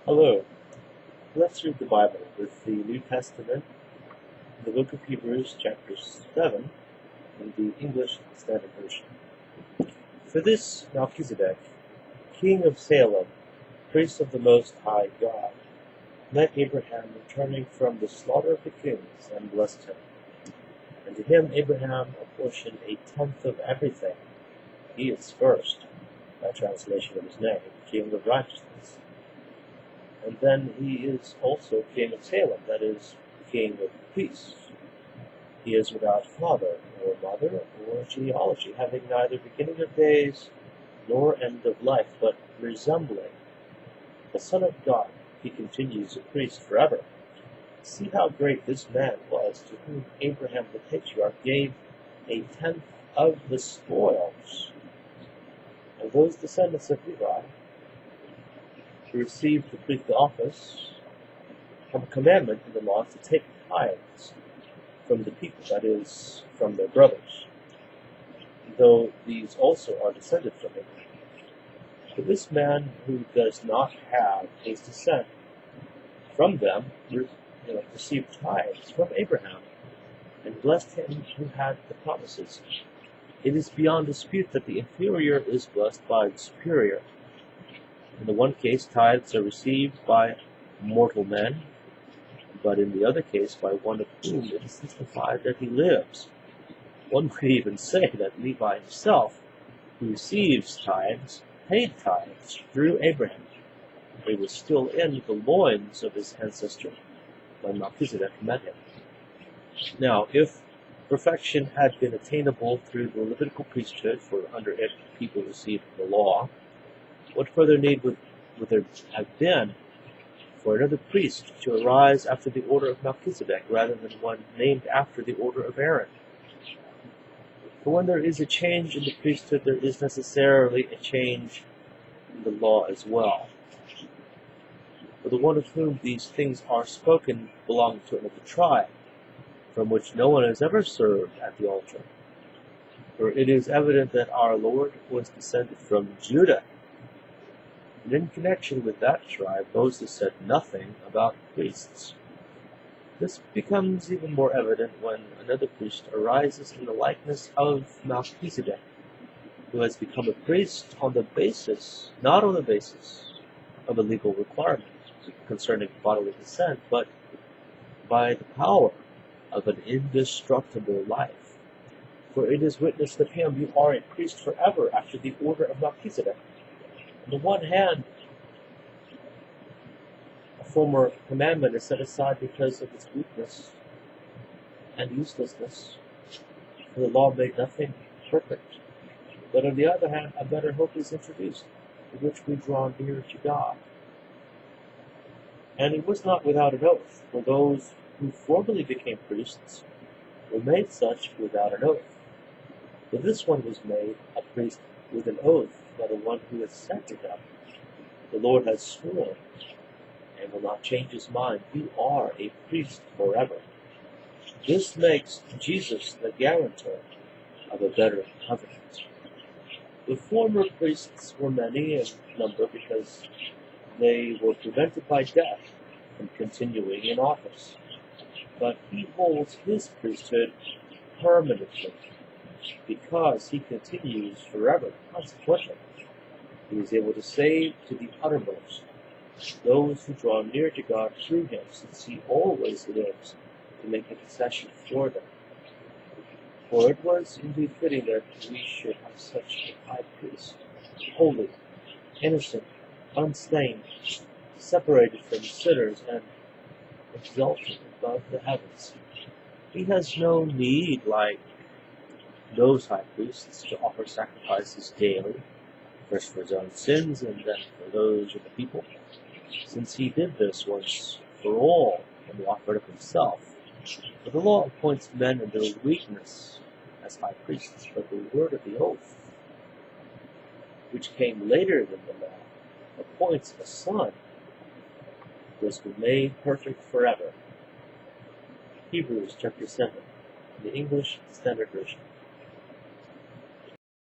Hello, let's read the Bible with the New Testament, the book of Hebrews, chapter 7, in the English Standard Version. For this Melchizedek, king of Salem, priest of the Most High God, met Abraham returning from the slaughter of the kings and blessed him. And to him Abraham apportioned a tenth of everything. He is first, by translation of his name, king of righteousness. And then he is also king of Salem, that is, king of peace. He is without father, or mother, or genealogy, having neither beginning of days nor end of life, but resembling the Son of God, he continues a priest forever. See how great this man was, to whom Abraham the patriarch gave a tenth of the spoils. And those descendants of Levi who received the priestly office have a commandment in the law to take tithes from the people, that is, from their brothers, though these also are descended from Abraham. But this man who does not have his descent from them received tithes from Abraham, and blessed him who had the promises. It is beyond dispute that the inferior is blessed by the superior. In the one case, tithes are received by mortal men, but in the other case, by one of whom it is testified that he lives. One could even say that Levi himself, who receives tithes, paid tithes through Abraham. He was still in the loins of his ancestor when Melchizedek met him. Now, if perfection had been attainable through the Levitical priesthood, for under it people received the law, what further need would there have been for another priest to arise after the order of Melchizedek, rather than one named after the order of Aaron? For when there is a change in the priesthood, there is necessarily a change in the law as well. For the one of whom these things are spoken belonged to another tribe, from which no one has ever served at the altar. For it is evident that our Lord was descended from Judah, and in connection with that tribe, Moses said nothing about priests. This becomes even more evident when another priest arises in the likeness of Melchizedek, who has become a priest on the basis, not on the basis of a legal requirement concerning bodily descent, but by the power of an indestructible life. For it is witnessed of him, you are a priest forever after the order of Melchizedek. On the one hand, a former commandment is set aside because of its weakness and uselessness, for the law made nothing perfect. But on the other hand, a better hope is introduced, through which we draw near to God. And it was not without an oath, for those who formerly became priests were made such without an oath. But this one was made a priest with an oath by the one who has sent to him. The Lord has sworn, and will not change his mind. You are a priest forever. This makes Jesus the guarantor of a better covenant. The former priests were many in number because they were prevented by death from continuing in office. But he holds his priesthood permanently, because he continues forever. Consequently, he is able to save to the uttermost those who draw near to God through him, since he always lives to make intercession for them. For it was indeed fitting that we should have such a high priest, holy, innocent, unstained, separated from sinners, and exalted above the heavens. He has no need, like those high priests, to offer sacrifices daily, first for his own sins and then for those of the people, since he did this once for all in the offering of himself. For the law appoints men in their weakness as high priests, but the word of the oath, which came later than the law, appoints a son who has been made perfect forever. Hebrews chapter 7, the English Standard Version.